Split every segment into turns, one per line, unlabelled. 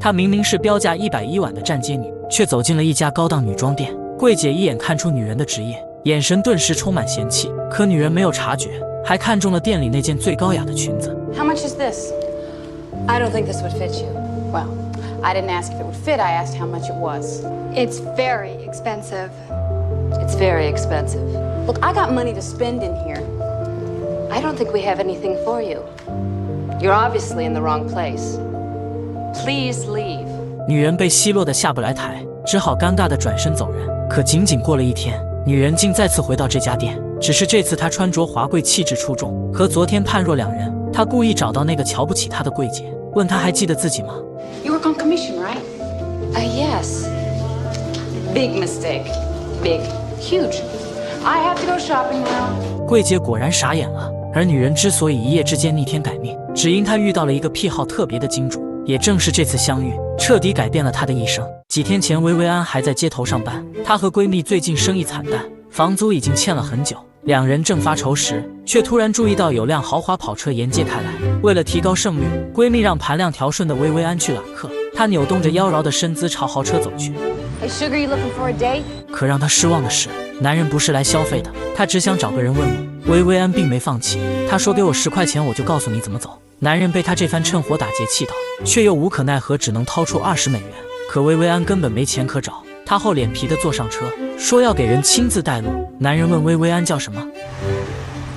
她明明是标价110万的站街女，却走进了一家高档女装店。柜姐一眼看出女人的职业，眼神顿时充满嫌弃。可女人没有察觉，还看中了店里那件最高雅的裙子。
How much is this? I don't think this would fit you. Well, I didn't ask if it would fit. I asked how much it was.
It's very expensive.
It's very expensive. Look, I got money to spend in here. I don't think we have anything for you. You're obviously in the wrong place. Please leave.
女人被奚落得下不来台，只好尴尬地转身走人。可仅仅过了一天，女人竟再次回到这家店，只是这次她穿着华贵，气质出众，和昨天判若两人。她故意找到那个瞧不起她的柜姐，问她还记得自己吗？
You work on commission, right? Yes. Big mistake. Big. Huge. I have to go shopping now.
柜姐果然傻眼了。而女人之所以一夜之间逆天改命，只因她遇到了一个癖好特别的金主。也正是这次相遇，彻底改变了她的一生。几天前，薇薇安还在街头上班，她和闺蜜最近生意惨淡，房租已经欠了很久。两人正发愁时，却突然注意到有辆豪华跑车沿街开来。为了提高胜率，闺蜜让盘量调顺的薇薇安去揽客。她扭动着妖娆的身姿朝豪车走去。
Hey, Sugar, you looking for a date?
可让她失望的是，男人不是来消费的，他只想找个人问路。薇薇安并没放弃，她说：“给我10块钱，我就告诉你怎么走。”男人被她这番趁火打劫气到，却又无可奈何，只能掏出20美元。可薇薇安根本没钱可找，她厚脸皮地坐上车，说要给人亲自带路。男人问薇薇安叫什么，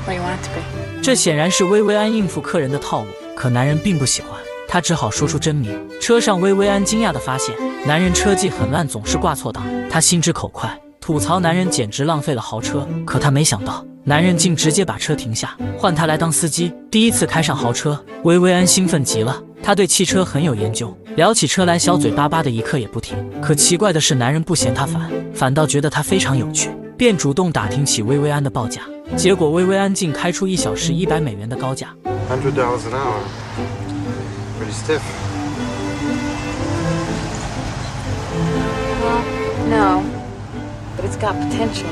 What do you want it to be?
这显然是薇薇安应付客人的套路。可男人并不喜欢，他只好说出真名。车上，薇薇安惊讶地发现，男人车技很烂，总是挂错档。她心直口快，吐槽男人简直浪费了豪车。可她没想到，男人竟直接把车停下，换她来当司机。第一次开上豪车，薇薇安兴奋极了。她对汽车很有研究，聊起车来小嘴巴巴的，一刻也不停。可奇怪的是，男人不嫌她烦，反倒觉得她非常有趣，便主动打听起薇薇安的报价。结果薇薇安竟开出1小时100美元的高价。
$100 an hour. Pretty stiff.
No, but it's got potential.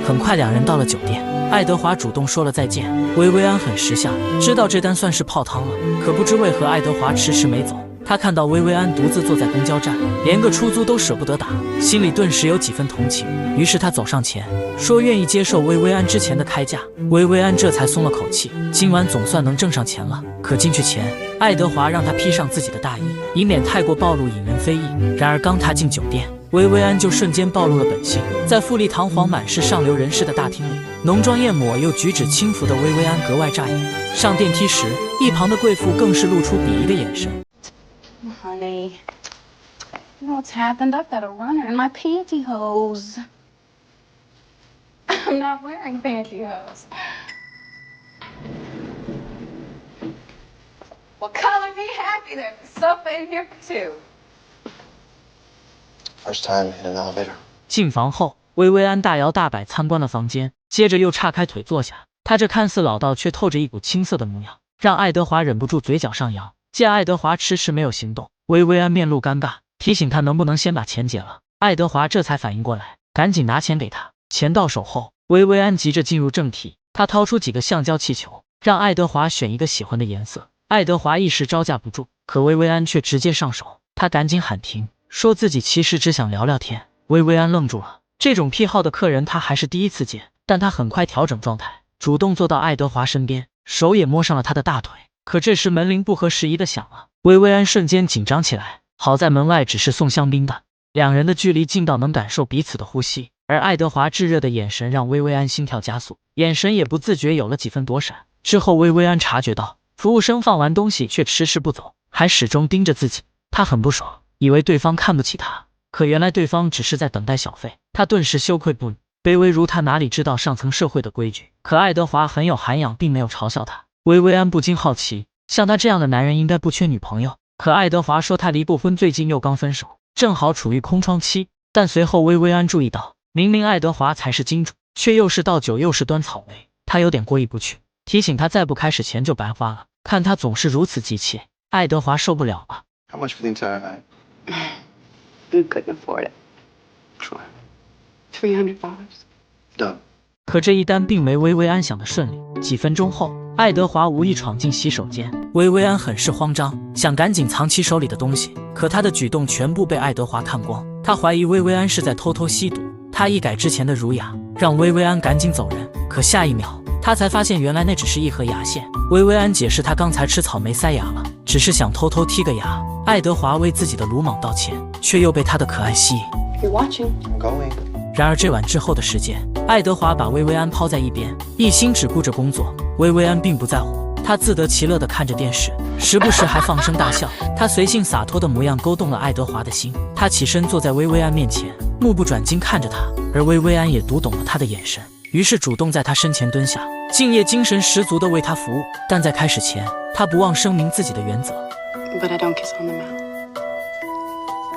很快，两人到了酒店，爱德华主动说了再见。薇薇安很识相，知道这单算是泡汤了。可不知为何，爱德华迟迟没走。他看到薇薇安独自坐在公交站，连个出租都舍不得打，心里顿时有几分同情。于是他走上前，说愿意接受薇薇安之前的开价。薇薇安这才松了口气，今晚总算能挣上钱了。可进去前，爱德华让他披上自己的大衣，以免太过暴露，引人非议。然而刚踏进酒店，薇薇安就瞬间暴露了本性。在富丽堂皇、满是上流人士的大厅里，浓妆艳抹又举止轻浮的薇薇安格外扎眼。上电梯时，一旁的贵妇更是露出鄙夷的眼神。
Honey, you know what's happened? I've got a runner in my pantyhose. I'm not wearing pantyhose. Well, color me happy. There's a sofa in here too.
First time in an elevator.
进房后，薇薇安大摇大摆参观了房间，接着又岔开腿坐下。她这看似老道却透着一股青涩的模样，让爱德华忍不住嘴角上扬。见爱德华迟迟没有行动，薇薇安面露尴尬，提醒他能不能先把钱结了。爱德华这才反应过来，赶紧拿钱给他。钱到手后，薇薇安急着进入正题，她掏出几个橡胶气球，让爱德华选一个喜欢的颜色。爱德华一时招架不住，可薇薇安却直接上手，他赶紧喊停，说自己其实只想聊聊天。薇薇安愣住了，这种癖好的客人他还是第一次见，但他很快调整状态，主动坐到爱德华身边，手也摸上了他的大腿。可这时门铃不合时宜的响了，薇薇安瞬间紧张起来。好在门外只是送香槟的，两人的距离近到能感受彼此的呼吸，而爱德华炙热的眼神让薇薇安心跳加速，眼神也不自觉有了几分躲闪。之后薇薇安察觉到服务生放完东西却迟迟不走，还始终盯着自己，她很不爽，以为对方看不起她，可原来对方只是在等待小费。她顿时羞愧不已，卑微如她哪里知道上层社会的规矩。可爱德华很有涵养，并没有嘲笑她。薇薇安不禁好奇，像他这样的男人应该不缺女朋友，可爱德华说他离过婚，最近又刚分手，正好处于空窗期。但随后薇薇安注意到，明明爱德华才是金主，却又是倒酒又是端草莓，他有点过意不去，提醒他再不开始钱就白花了。看他总是如此急切，爱德华受不了了。
How much for the entire night?
We couldn't afford it.
Try.
$300.
Done.
可这一单并没薇薇安想的顺利。几分钟后，爱德华无意闯进洗手间，薇薇安很是慌张，想赶紧藏起手里的东西，可他的举动全部被爱德华看光。他怀疑薇薇安是在偷偷吸毒，他一改之前的儒雅，让薇薇安赶紧走人。可下一秒，他才发现原来那只是一盒牙线。薇薇安解释他刚才吃草莓塞牙了，只是想偷偷剔个牙。爱德华为自己的鲁莽道歉，却又被他的可爱吸引。
You're watching.
I'm going.
然而这晚之后的时间，爱德华把薇薇安抛在一边，一心只顾着工作。薇薇安并不在乎，她自得其乐地看着电视，时不时还放声大笑。她随性洒脱的模样勾动了爱德华的心，他起身坐在薇薇安面前，目不转睛看着她，而薇薇安也读懂了他的眼神，于是主动在他身前蹲下，敬业精神十足地为他服务。但在开始前，他不忘声明自己的原则。
But I don't kiss on the mouth.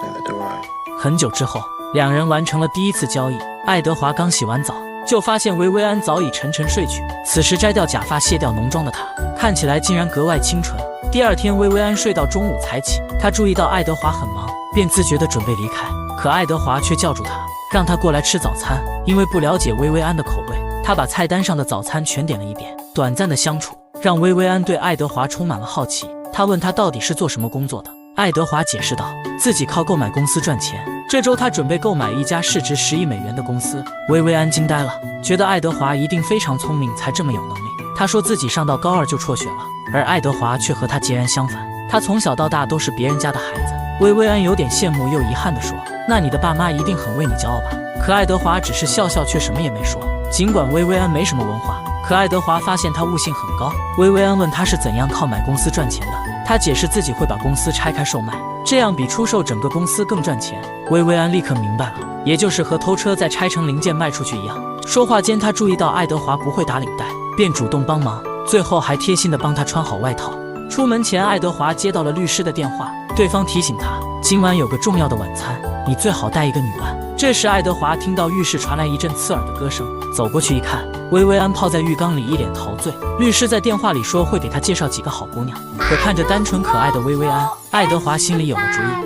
Neither do I.
很久之后，两人完成了第一次交易。爱德华刚洗完澡，就发现薇薇安早已沉沉睡去。此时摘掉假发、卸掉浓妆的她，看起来竟然格外清纯。第二天，薇薇安睡到中午才起，她注意到爱德华很忙，便自觉地准备离开。可爱德华却叫住她，让她过来吃早餐。因为不了解薇薇安的口味，他把菜单上的早餐全点了一遍。短暂的相处让薇薇安对爱德华充满了好奇。他问他到底是做什么工作的。爱德华解释道，自己靠购买公司赚钱。这周他准备购买一家市值10亿美元的公司。薇薇安惊呆了，觉得爱德华一定非常聪明才这么有能力。他说自己上到高2就辍学了，而爱德华却和他截然相反，他从小到大都是别人家的孩子。薇薇安有点羡慕又遗憾地说，那你的爸妈一定很为你骄傲吧？可爱德华只是笑笑，却什么也没说。尽管薇薇安没什么文化，可爱德华发现他悟性很高。薇薇安问他是怎样靠买公司赚钱的，他解释自己会把公司拆开售卖，这样比出售整个公司更赚钱。薇薇安立刻明白了，也就是和偷车再拆成零件卖出去一样。说话间，他注意到爱德华不会打领带，便主动帮忙，最后还贴心地帮他穿好外套。出门前，爱德华接到了律师的电话，对方提醒他今晚有个重要的晚餐，你最好带一个女伴。这时爱德华听到浴室传来一阵刺耳的歌声，走过去一看，薇薇安泡在浴缸里一脸陶醉。律师在电话里说会给他介绍几个好姑娘，可看着单纯可爱的薇薇安，爱德华心里有了主意。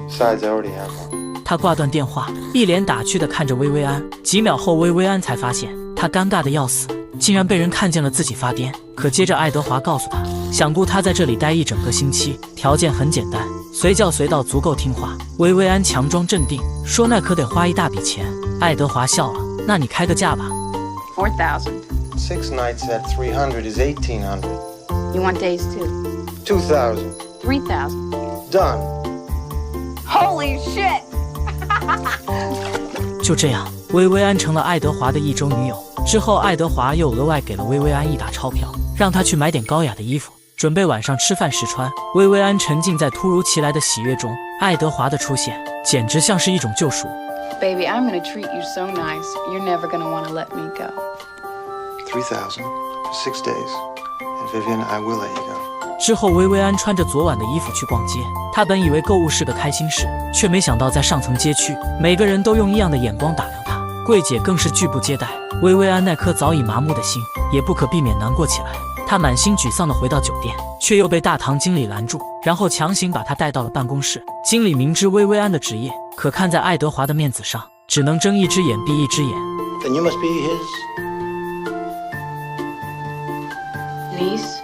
Besides, I already have one.
他挂断电话，一脸打趣地看着薇薇安。几秒后，薇薇安才发现他尴尬得要死，竟然被人看见了自己发癫。可接着爱德华告诉他，想雇他在这里待一整个星期，条件很简单，随叫随到，足够听话。薇薇安强装镇定，说那可得花一大笔钱。爱德华笑了，那你开个价吧。
4,000.
6 nights at 300 is 1,800.
You want days too?
2,000.
3,000.
Done.
Holy shit!
就这样，薇薇安成了爱德华的一周女友。之后，爱德华又额外给了薇薇安一沓钞票，让她去买点高雅的衣服，准备晚上吃饭时穿。薇薇安沉浸在突如其来的喜悦中，爱德华的出现简直像是一种救赎。
Baby, I'm gonna treat you so nice. You're never gonna want to let me go.
3,000 for 6 days. And Vivian, I will let you go.
之后，薇薇安穿着昨晚的衣服去逛街。她本以为购物是个开心事，却没想到在上层街区，每个人都用异样的眼光打量她，柜姐更是拒不接待。薇薇安那颗早已麻木的心也不可避免难过起来。她满心沮丧地回到酒店，却又被大堂经理拦住，然后强行把她带到了办公室。经理明知薇薇安的职业，可看在爱德华的面子上，只能睁一只眼闭一只眼。
Then you must be his.
Niece?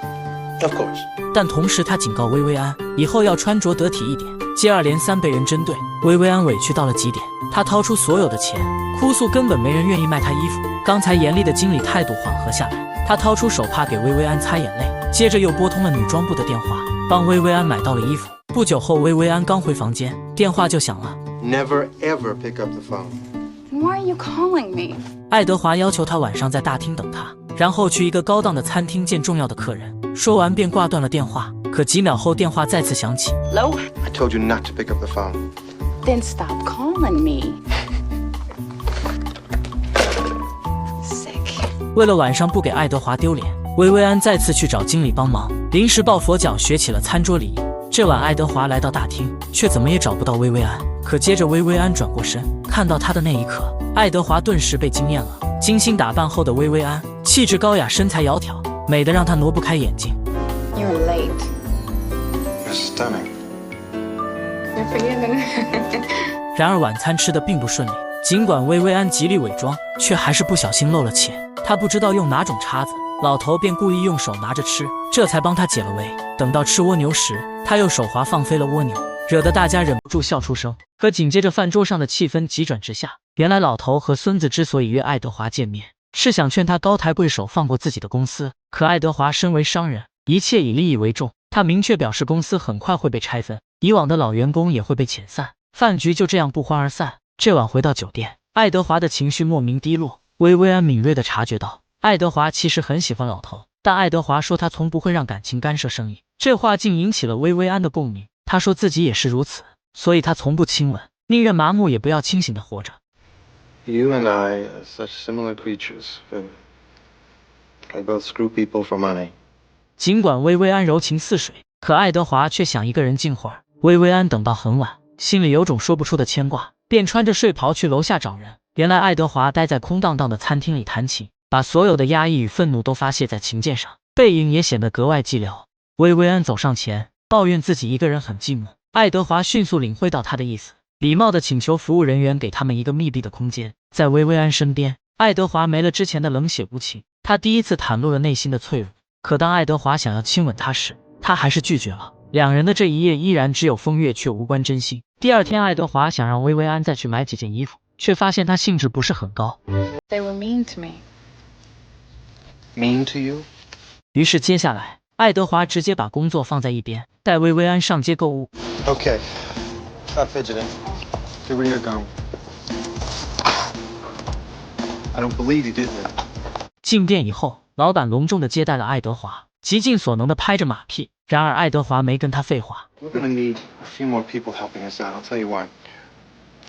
Of course.
但同时他警告薇薇安，以后要穿着得体一点。接二连三被人针对，薇薇安委屈到了极点，她掏出所有的钱，哭诉根本没人愿意卖她衣服。刚才严厉的经理态度缓和下来，他掏出手帕给薇薇安擦眼泪，接着又拨通了女装部的电话，帮薇薇安买到了衣服。不久后，薇薇安刚回房间，电话就响了。
Never ever pick up the phone.
Why are you calling me?
爱德华要求他晚上在大厅等他，然后去一个高档的餐厅见重要的客人。说完便挂断了电话。可几秒后，电话再次响起。
Hello?
I told you not to pick up the phone.
Then stop calling me. Sick.
为了晚上不给爱德华丢脸，薇薇安再次去找经理帮忙，临时抱佛脚学起了餐桌礼仪。这晚爱德华来到大厅，却怎么也找不到薇薇安。可接着薇薇安转过身，看到他的那一刻，爱德华顿时被惊艳了。精心打扮后的薇薇安，气质高雅，身材窈窕，美得让他挪不开眼睛。
You're late.
You're stunning.
You're forgiven.
然而晚餐吃的并不顺利，尽管薇薇安极力伪装，却还是不小心漏了钱。他不知道用哪种叉子，老头便故意用手拿着吃，这才帮他解了围。等到吃蜗牛时，他又手滑放飞了蜗牛，惹得大家忍不住笑出声。可紧接着饭桌上的气氛急转直下，原来老头和孙子之所以约爱德华见面，是想劝他高抬贵手放过自己的公司。可爱德华身为商人，一切以利益为重，他明确表示公司很快会被拆分，以往的老员工也会被遣散。饭局就这样不欢而散。这晚回到酒店，爱德华的情绪莫名低落。薇安敏锐地察觉到，爱德华其实很喜欢老头，但爱德华说他从不会让感情干涉生意，这话竟引起了薇安的共鸣。他说自己也是如此，所以他从不亲吻，宁愿麻木也不要清醒地活着。
You and I are such similar creatures. I both screw people for money.
尽管薇安柔情似水，可爱德华却想一个人静会儿。薇安等到很晚，心里有种说不出的牵挂，便穿着睡袍去楼下找人。原来爱德华待在空荡荡的餐厅里弹琴，把所有的压抑与愤怒都发泄在琴键上，背影也显得格外寂寥。薇安走上前，抱怨自己一个人很寂寞。爱德华迅速领会到他的意思，礼貌地请求服务人员给他们一个密闭的空间。在薇安身边，爱德华没了之前的冷血无情，他第一次袒露了内心的脆弱。可当爱德华想要亲吻他时，他还是拒绝了。两人的这一夜依然只有风月，却无关真心。第二天，爱德华想让薇安再去买几件衣服，却发现他兴致不是很高。
They were mean to me.
Mean to you?
于是接下来，爱德华直接把工作放在一边，带薇安上街购物。
Okay. Stop fidgeting. Give her your gum. I don't believe you did that.
进店以后，老板隆重地接待了爱德华，极尽所能地拍着马屁。然而爱德华没跟他废话。
We're gonna need a few more people helping us out. I'll tell you why.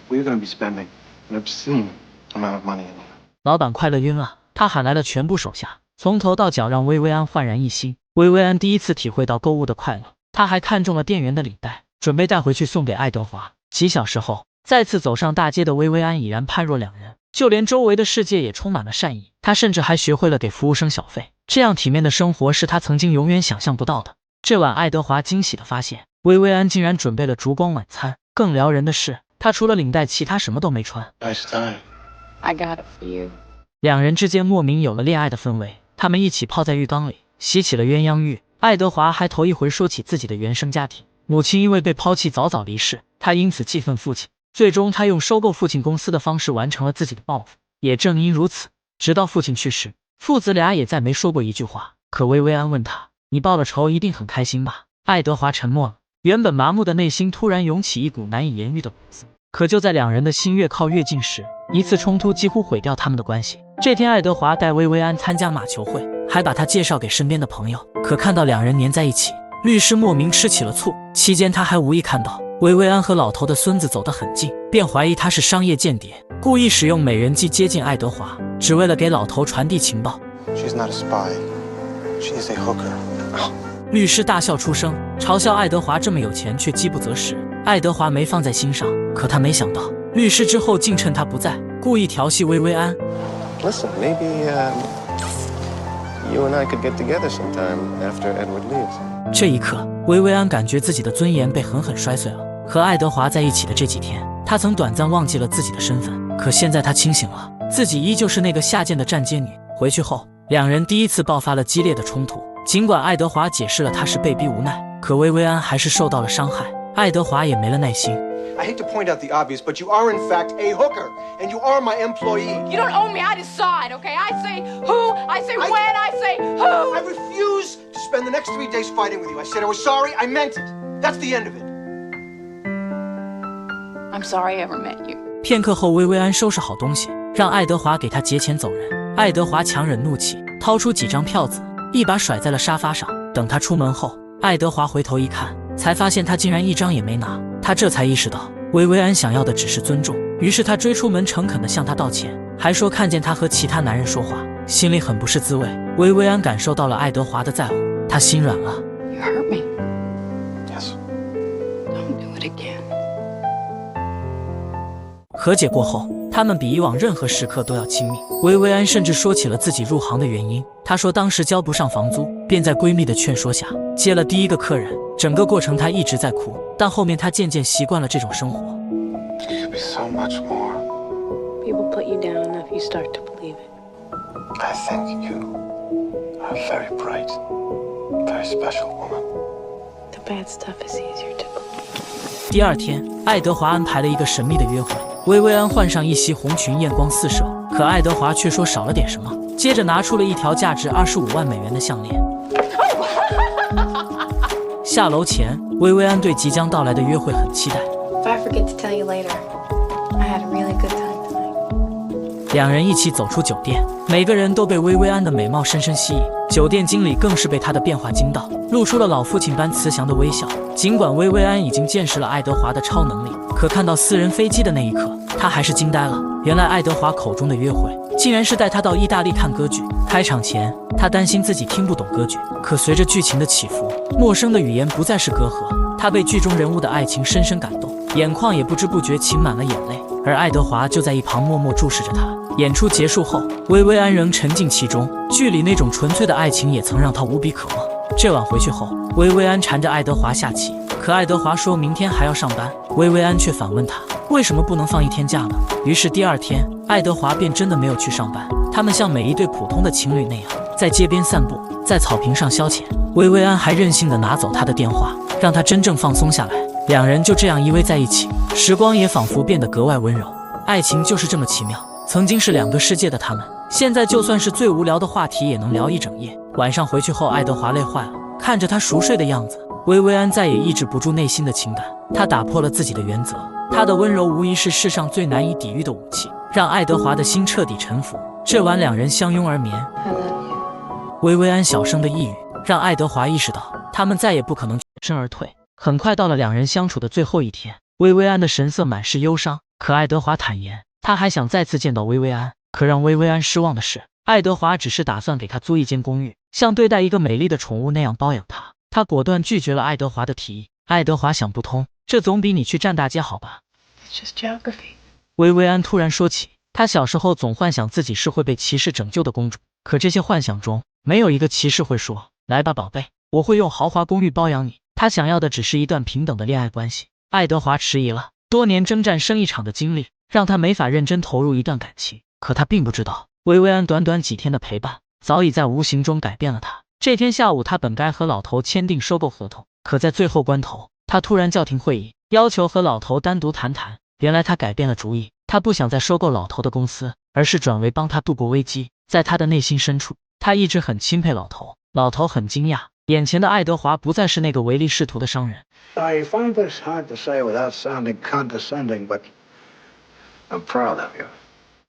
We're gonna be spending an obscene amount of money in here.
老板快乐晕了，他喊来了全部手下，从头到脚让薇安焕然一新。薇安第一次体会到购物的快乐，他还看中了店员的领带，准备带回去送给爱德华。几小时后，再次走上大街的薇安已然判若两人，就连周围的世界也充满了善意。他甚至还学会了给服务生小费，这样体面的生活是他曾经永远想象不到的。这晚，爱德华惊喜地发现，薇安竟然准备了烛光晚餐。更撩人的是，他除了领带，其他什么都没穿。
Nice time.
I got it for you.
两人之间莫名有了恋爱的氛围，他们一起泡在浴缸里，洗起了鸳鸯浴。爱德华还头一回说起自己的原生家庭，母亲因为被抛弃早早离世，他因此气愤父亲。最终，他用收购父亲公司的方式完成了自己的报复。也正因如此，直到父亲去世，父子俩也再没说过一句话。可薇安问他，你报了仇一定很开心吧？爱德华沉默了，原本麻木的内心突然涌起一股难以言喻的苦涩。可就在两人的心越靠越近时，一次冲突几乎毁掉他们的关系。这天，爱德华带薇安参加马球会，还把她介绍给身边的朋友。可看到两人黏在一起，律师莫名吃起了醋。期间，他还无意看到薇安和老头的孙子走得很近，便怀疑他是商业间谍，故意使用美人计接近爱德华，只为了给老头传递情报。
She's not a spy. She's a hooker.
律师大笑出声，嘲笑爱德华这么有钱却饥不择食。爱德华没放在心上，可他没想到，律师之后竟趁他不在，故意调戏薇安。
Listen, maybe you and I could get together sometime after Edward leaves.
这一刻，薇安感觉自己的尊严被狠狠摔碎了。和爱德华在一起的这几天，他曾短暂忘记了自己的身份，可现在他清醒了，自己依旧是那个下贱的站街女。回去后，两人第一次爆发了激烈的冲突。尽管爱德华解释了他是被逼无奈，可薇安还是受到了伤害。爱德华也没了耐心。
I hate to point out the obvious, but you are in fact a hooker, and you are my employee.
You don't own me, I decide, okay? I say who, I say when, I say who.
I refuse to spend the next 3 days fighting with you. I said I was sorry, I meant it. That's the end of it.
I'm sorry I ever met you.
片刻后，薇安收拾好东西，让爱德华给他结钱走人。爱德华强忍怒气，掏出几张票子，一把甩在了沙发上。等他出门后，爱德华回头一看，才发现他竟然一张也没拿。他这才意识到，薇安想要的只是尊重。于是他追出门，诚恳地向他道歉，还说看见他和其他男人说话，心里很不是滋味。薇安感受到了爱德华的在乎，他心软了。
You hurt me.
Yes.
Don't do it again.
和解过后，他们比以往任何时刻都要亲密。薇安甚至说起了自己入行的原因。她说当时交不上房租，便在闺蜜的劝说下接了第一个客人。整个过程她一直在哭，但后面她渐渐习惯了这种生活。
There could be so much more.
People put you down enough, you start to believe it.
I think you are a very bright, very special woman.
The bad stuff is easier to believe.
第二天，爱德华安排了一个神秘的约会。薇薇安换上一袭红裙，艳光四射，可爱德华却说少了点什么，接着拿出了一条价值25万美元的项链。下楼前，薇薇安对即将到来的约会很期待。
If I forget to tell you later, I had a really good time tonight.
两人一起走出酒店，每个人都被薇薇安的美貌深深吸引，酒店经理更是被她的变化惊到，露出了老父亲般慈祥的微笑。尽管薇薇安已经见识了爱德华的超能力，可看到私人飞机的那一刻，她还是惊呆了。原来爱德华口中的约会，竟然是带她到意大利看歌剧。开场前，她担心自己听不懂歌剧，可随着剧情的起伏，陌生的语言不再是隔阂，她被剧中人物的爱情深深感动，眼眶也不知不觉噙满了眼泪。而爱德华就在一旁默默注视着她。演出结束后，薇薇安仍沉浸其中，剧里那种纯粹的爱情也曾让她无比渴望。这晚回去后，薇薇安缠着爱德华下棋，可爱德华说明天还要上班，薇薇安却反问他为什么不能放一天假呢？于是第二天，爱德华便真的没有去上班，他们像每一对普通的情侣那样，在街边散步，在草坪上消遣。薇薇安还任性地拿走他的电话，让他真正放松下来。两人就这样依偎在一起，时光也仿佛变得格外温柔。爱情就是这么奇妙，曾经是两个世界的他们，现在就算是最无聊的话题也能聊一整夜。晚上回去后，爱德华累坏了，看着他熟睡的样子，薇薇安再也抑制不住内心的情感，她打破了自己的原则。她的温柔无疑是世上最难以抵御的武器，让爱德华的心彻底臣服。这晚两人相拥而眠。
I love you.
薇薇安小声的呓语，让爱德华意识到他们再也不可能全身而退。很快到了两人相处的最后一天，薇薇安的神色满是忧伤，可爱德华坦言他还想再次见到薇薇安。可让薇薇安失望的是，爱德华只是打算给她租一间公寓，像对待一个美丽的宠物那样包养她。他果断拒绝了爱德华的提议。爱德华想不通，这总比你去站大街好吧。
It's just geography.
薇薇安突然说起，她小时候总幻想自己是会被骑士拯救的公主，可这些幻想中没有一个骑士会说来吧宝贝，我会用豪华公寓包养你。他想要的只是一段平等的恋爱关系。爱德华迟疑了，多年征战生意场的经历让他没法认真投入一段感情，可他并不知道，薇薇安短短几天的陪伴早已在无形中改变了他。这天下午，他本该和老头签订收购合同，可在最后关头，他突然叫停会议，要求和老头单独谈谈。原来他改变了主意，他不想再收购老头的公司，而是转为帮他度过危机。在他的内心深处，他一直很钦佩老头。老头很惊讶，眼前的爱德华不再是那个唯利是图的商人。
I find this hard to say without sounding condescending, but I'm proud of you.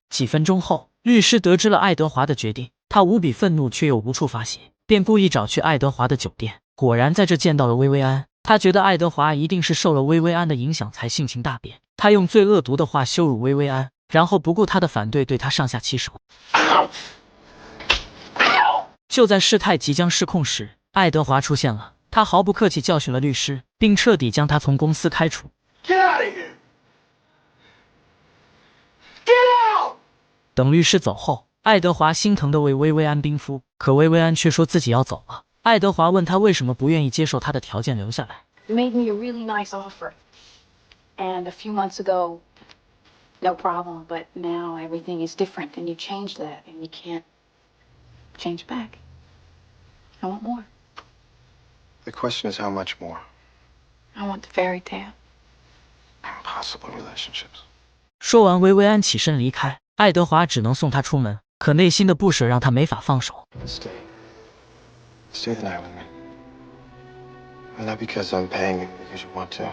几分钟后，律师得知了爱德华的决定，他无比愤怒却又无处发泄，便故意找去爱德华的酒店。果然在这见到了薇薇安，他觉得爱德华一定是受了薇薇安的影响才性情大变。他用最恶毒的话羞辱薇薇安，然后不顾他的反对对他上下其手。就在事态即将失控时，爱德华出现了，他毫不客气教训了律师，并彻底将他从公司开除。
Get out of here! Get out!
等律师走后，爱德华心疼地为薇薇安冰敷，可薇薇安却说自己要走了。爱德华问他为什么不愿意接受他的条件留下来。
You made me a really nice offer. And a few months ago, no problem, but now everything is different and you changed that and you can't change back. I want more.
The question is how much more?
I want the fairy tale.
Impossible relationships.
说完，薇薇安起身离开，爱德华只能送她出门，可内心的不舍让他没法放手。
Stay. Stay the night with me. And not because I'm paying you, because you want to.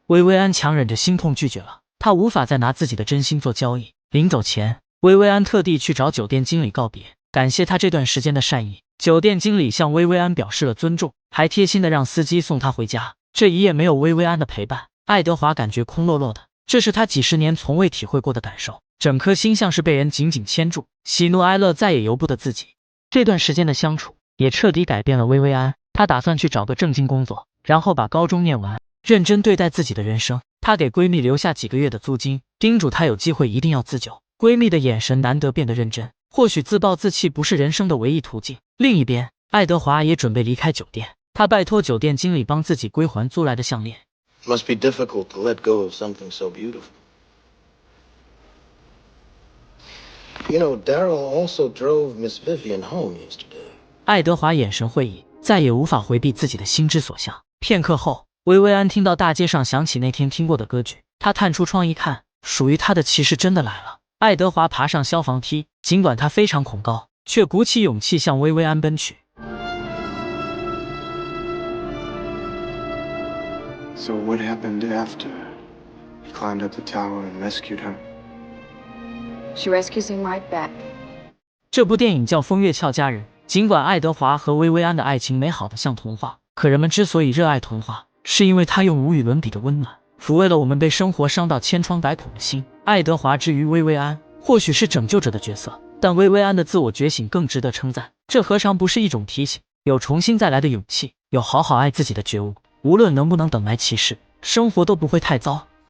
薇薇安强忍着心痛拒绝了，她无法再拿自己的真心做交易。临走前，薇薇安特地去找酒店经理告别，感谢他这段时间的善意。酒店经理向薇薇安表示了尊重，还贴心的让司机送她回家。这一夜没有薇薇安的陪伴，爱德华感觉空落落的，这是他几十年从未体会过的感受，整颗心像是被人紧紧牵住，喜怒哀乐再也由不得自己。这段时间的相处也彻底改变了薇薇安，她打算去找个正经工作，然后把高中念完，认真对待自己的人生。她给闺蜜留下几个月的租金，叮嘱她有机会一定要自救。闺蜜的眼神难得变得认真，或许自暴自弃不是人生的唯一途径。另一边，爱德华也准备离开酒店，他拜托酒店经理帮自己归还租来的项链。
It must be difficult to let go of something so beautiful.
You know, Daryl also drove Miss Vivian home yesterday.
爱德华眼神会意，再也无法回避自己的心之所向。片刻后，薇薇安听到大街上响起那天听过的歌剧，她探出窗一看，属于她的骑士真的来了。爱德华爬上消防梯，尽管他非常恐高，却鼓起勇气向薇薇安奔去。
So what happened after he climbed up the tower and rescued her?
She rescues him right back.
这部电影叫《风月俏佳人》，尽管爱德华和薇薇安的爱情美好的像童话，可人们之所以热爱童话，是因为它用无与伦比的温暖抚慰了我们被生活伤到千疮百孔的心。爱德华之于薇薇安，或许是拯救者的角色，但薇薇安的自我觉醒更值得称赞。这何尝不是一种提醒，有重新再来的勇气，有好好爱自己的觉悟。无论能不能等来骑士，生活都不会太糟。